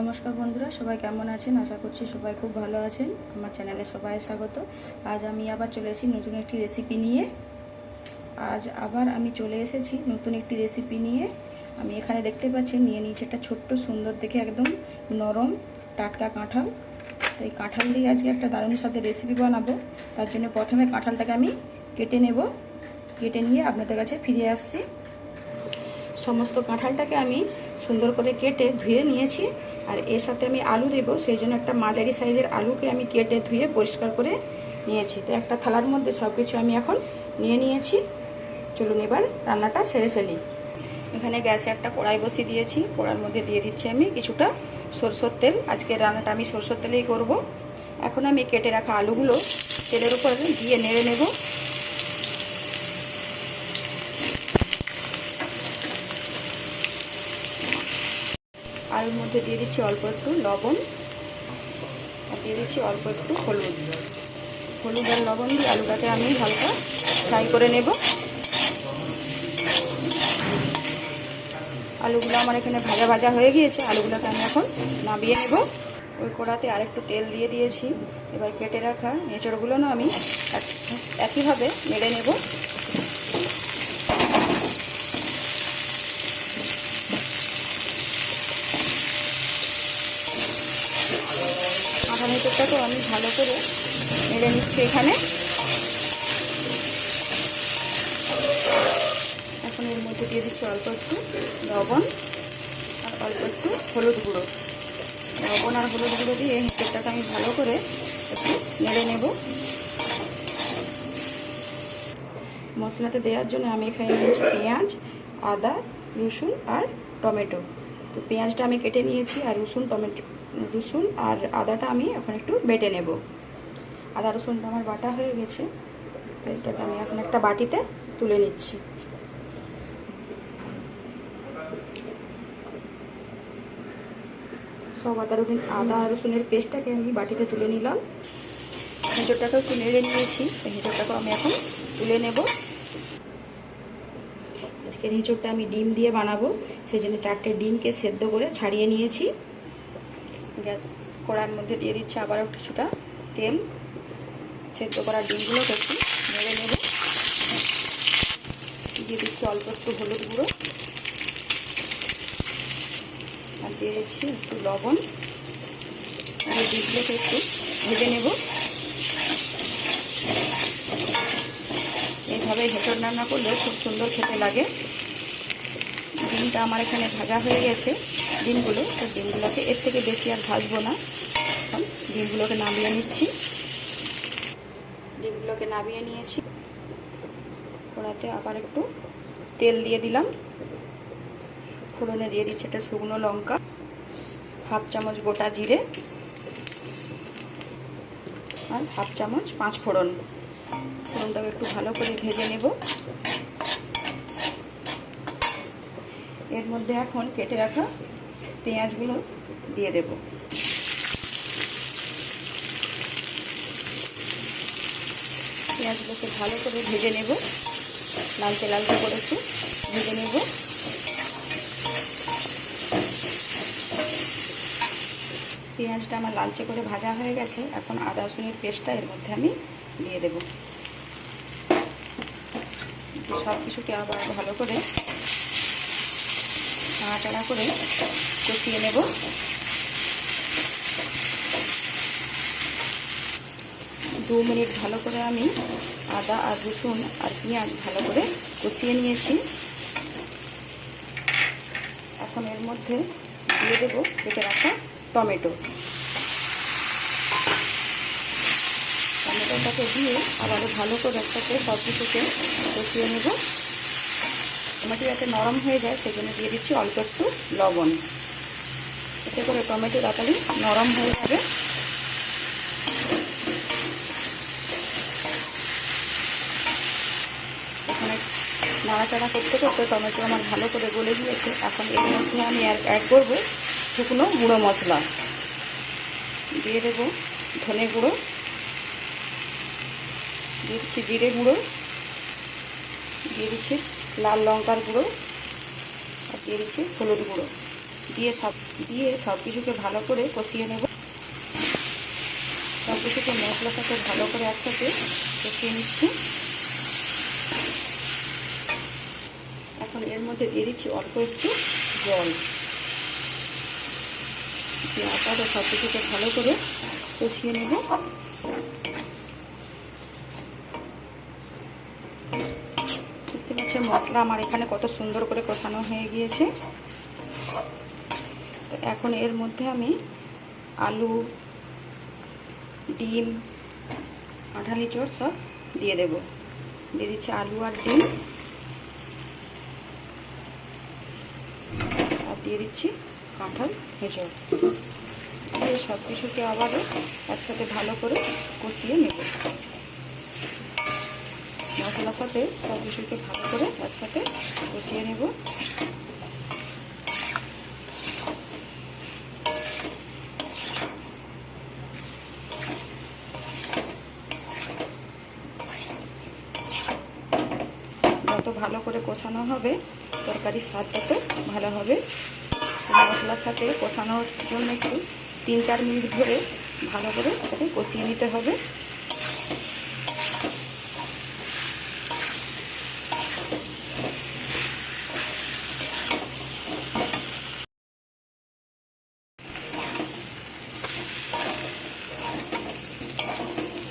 নমস্কার বন্ধুরা, সবাই কেমন আছেন? আশা করছি সবাই খুব ভালো আছেন। আমার চ্যানেলে সবাই স্বাগত। আজ আমি আবার চলে এসেছি নতুন একটি রেসিপি নিয়ে। চলে এসেছি নতুন একটি রেসিপি নিয়ে। আমি এখানে দেখতে পাচ্ছেন নিয়ে নিয়েছি একটা ছোট্ট সুন্দর দেখে একদম নরম টাটকা কাঁঠাল। তো এই কাঁঠাল দিয়ে আজকে একটা দারুণ স্বাদের রেসিপি বানাবো। তার জন্য প্রথমে কাঁঠালটাকে আমি কেটে নেব। কেটে নিয়ে আপনাদের কাছে ফিরে আসছি। সমস্ত কাঁঠালটাকে আমি সুন্দর করে কেটে ধুয়ে নিয়েছি। আর এর সাথে আমি আলু দেবো, সেই জন্য একটা মাঝারি সাইজের আলুকে আমি কেটে ধুয়ে পরিষ্কার করে নিয়েছি। তো একটা থালার মধ্যে সব কিছু আমি এখন নিয়ে নিয়েছি। চলুন এবার রান্নাটা সেরে ফেলি। এখানে গ্যাসে একটা কড়াই বসিয়ে দিয়েছি। কড়াইয়ের মধ্যে দিয়ে দিচ্ছি আমি কিছুটা সরষের তেল। আজকের রান্নাটা আমি সরষের তেলেই করব। এখন আমি কেটে রাখা আলুগুলো তেলের উপর দিয়ে নেড়ে নেব। আলুর মধ্যে দিয়ে দিচ্ছি অল্প একটু লবণ, আর দিয়ে দিচ্ছি অল্প একটু হলুদ। হলুদ আর লবণ দিয়ে আলুটাকে আমি হালকা ফ্রাই করে নেব। আলুগুলো আমার এখানে ভাজা ভাজা হয়ে গিয়েছে। আলুগুলোকে আমি এখন নামিয়ে নেব। ওই কড়াতে আরেকটু তেল দিয়ে দিয়েছি। এবার কেটে রাখা এঁচড়গুলো আমি একইভাবে নেড়ে নেব। কাঁঠাল এঁচড়টাকেও আমি ভালো করে নেড়ে নিচ্ছি এখানে। এখন এর মধ্যে দিয়ে দিচ্ছি অল্প একটু লবণ আর অল্প একটু হলুদ গুঁড়ো। লবণ আর হলুদ গুঁড়ো দিয়ে এঁচড়টাকে আমি ভালো করে একটু নেড়ে নেব। মশলাতে দেওয়ার জন্য আমি এখানে নিয়েছি পেঁয়াজ, আদা, রসুন আর টমেটো। তো পেঁয়াজটা আমি কেটে নিয়েছি, আর রসুন আর আদাটা আমি এখন একটু বেটে নেব। আদা রসুনটা আমার বাটা হয়ে গেছে। এটাকে আমি এখন একটা বাটিতে তুলে নিচ্ছি। সব আদা রসুনের পেস্টটাকে আমি বাটিতে তুলে নিলাম। এঁচড়টাকেও একটু নেড়ে নিয়েছি। এঁচড়টাকেও আমি এখন তুলে নেব। আজকের এঁচড়টা আমি ডিম দিয়ে বানাবো, সেই জন্য 4টে ডিমকে সেদ্ধ করে ছাড়িয়ে নিয়েছি। কড়ার মধ্যে দিয়ে দিচ্ছি আবারও কিছুটা তেল। সেদ্ধ করা ডিমগুলোকে একটু নেড়ে নেব। দিয়ে দিচ্ছি অল্প একটু হলুদ গুঁড়ো, আর দিয়ে দিচ্ছি একটু লবণ। দিয়ে ডিমগুলোকে একটু ভেজে নেব। এইভাবে এঁচড় রান্না করলে খুব সুন্দর খেতে লাগে। ডিমটা আমার এখানে ভাজা হয়ে গেছে ডিমগুলো। তো ডিমগুলোকে এর থেকে বেশি আর ভাজবো না। এখন ডিমগুলোকে নামিয়ে নিচ্ছি। ডিমগুলোকে নামিয়ে নিয়েছি। কড়াতে আবার একটু তেল দিয়ে দিলাম। ফোড়নে দিয়ে দিচ্ছি একটা শুকনো লঙ্কা, হাফ চামচ গোটা জিরে, আর হাফ চামচ 5 ফোড়ন। ফোড়নটাকে একটু ভালো করে ভেজে নেব। এর মধ্যে এখন কেটে রাখা পেঁয়াজগুলো দিয়ে দেব। পেঁয়াজগুলোকে ভালো করে ভেজে নেব, লালচে লালচে করে একটু ভেজে নেব। পেঁয়াজটা আমার লালচে করে ভাজা হয়ে গেছে। এখন আদা রসুনের পেস্টটা এর মধ্যে আমি দিয়ে দেব। সব কিছুকে আবার ভালো করে নাড়াচাড়া করে কষিয়ে নেব। দু মিনিট ভালো করে আমি আদা আর রসুন আর পেঁয়াজ ভালো করে কষিয়ে নিয়েছি। এখন এর মধ্যে দিয়ে দেবো কেটে রাখা টমেটো। টমেটোটাকে দিয়ে আবারও ভালো করে একসাথে সব কিছুকে কষিয়ে নেব। টমেটো যাতে নরম হয়ে যায় সেই জন্য দিয়ে দিচ্ছি অল্প একটু লবণ। এতে করে টমেটো তাড়াতাড়ি নরম হয়ে যাবে। এখানে নাড়াচাড়া করতে করতে টমেটো আমার ভালো করে গলে গিয়েছে। এখন এর মধ্যে আমি অ্যাড করব শুকনো গুঁড়ো মশলা। দিয়ে দেবো ধনে গুঁড়ো, দিয়ে দিচ্ছি জিরে গুঁড়ো, দিয়ে দিচ্ছি লাল লঙ্কার গুঁড়ো, আর দিয়ে দিচ্ছি হলুদ গুঁড়ো। দিয়ে সব কিছুকে ভালো করে কষিয়ে নেব। সব কিছুকে মশলার সাথে ভালো করে একসাথে কষিয়ে নিচ্ছি। এখন এর মধ্যে দিয়ে দিচ্ছি অল্প একটু জল। আবার সব কিছুকে ভালো করে কষিয়ে নেব। দেখতে পাচ্ছেন মশলা আমার এখানে কত সুন্দর করে কষানো হয়ে গিয়েছে। তো এখন এর মধ্যে আমি আলু, ডিম, কাঁঠাল ইঁচড় সব দিয়ে দেব। দিয়ে দিচ্ছি আলু আর ডিম, আর দিয়ে দিচ্ছি কাঁঠাল ইঁচড়। দিয়ে সব কিছুকে আবারও একসাথে ভালো করে কষিয়ে নেব। মশলার সাথে সব কিছুকে ভালো করে একসাথে কষিয়ে নেব। যত ভালো করে কষানো হবে তরকারির স্বাদ তত ভালো হবে। মশলার সাথে কষানোর জন্য একটু 3-4 মিনিট ধরে ভালো করে এটাকে কষিয়ে নিতে হবে।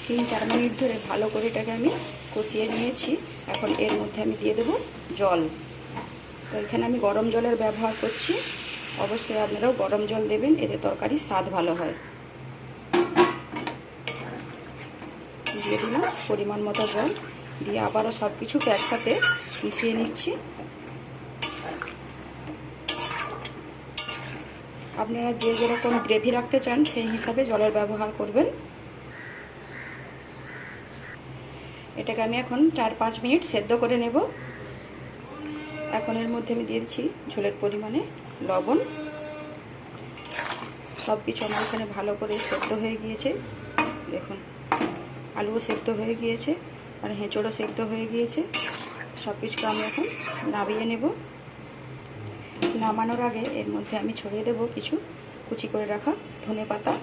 তিন 4 মিনিট ধরে ভালো করে এটাকে আমি কষিয়ে নিয়েছি। এখন এর মধ্যে আমি দিয়ে দেবো জল। তো এখানে আমি গরম জলের ব্যবহার করছি। অবশ্যই আপনারাও গরম জল দেবেন, এতে তরকারির স্বাদ ভালো হয়। দিয়ে দিলাম পরিমাণ মতো জল। দিয়ে আবারও সব কিছুকে একসাথে মিশিয়ে নিচ্ছি। আপনারা যে যেরকম গ্রেভি রাখতে চান সেই হিসাবে জলের ব্যবহার করবেন। এটাকে আমি এখন 4-5 মিনিট সেদ্ধ করে নেব। এখন এর মধ্যে আমি দিয়ে দিচ্ছি ঝোলের পরিমাণে লবণ। সব কিছু আমার এখানে ভালো করে সেদ্ধ হয়ে গিয়েছে। দেখুন আলুও সেদ্ধ হয়ে গিয়েছে আর হেঁচড়ও সেদ্ধ হয়ে গিয়েছে। সব কিছুকে আমি এখন নামিয়ে নেব। নামানোর আগে এর মধ্যে আমি ছড়িয়ে দেব কিছু কুচি করে রাখা ধনেপাতা।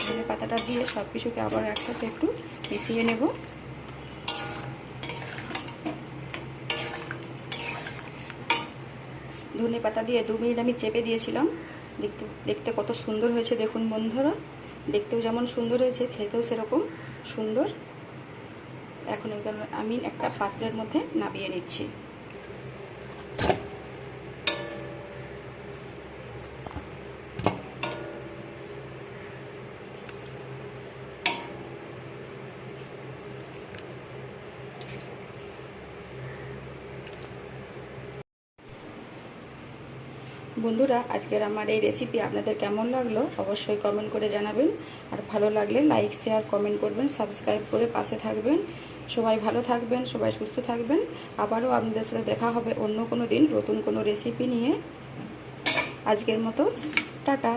ধনেপাতাটা দিয়ে সব কিছুকে আবার একসাথে একটু মিশিয়ে নেব। ধনেপাতা দিয়ে 2 মিনিট আমি চেপে দিয়েছিলাম। দেখতে কত সুন্দর হয়েছে দেখুন বন্ধুরা। দেখতেও যেমন সুন্দর হয়েছে, খেতেও সেরকম সুন্দর। এখন এখানে আমি একটা পাত্রের মধ্যে নামিয়ে নিচ্ছি। বন্ধুরা আজকের আমার এই রেসিপি আপনাদের কেমন লাগলো অবশ্যই কমেন্ট করে জানাবেন। আর ভালো লাগলে লাইক, শেয়ার, কমেন্ট করবেন, সাবস্ক্রাইব করে পাশে থাকবেন। সবাই ভালো থাকবেন, সবাই সুস্থ থাকবেন। আবারও আপনাদের সাথে দেখা হবে অন্য কোনো দিন নতুন কোনো রেসিপি নিয়ে। আজকের মতো টাটা।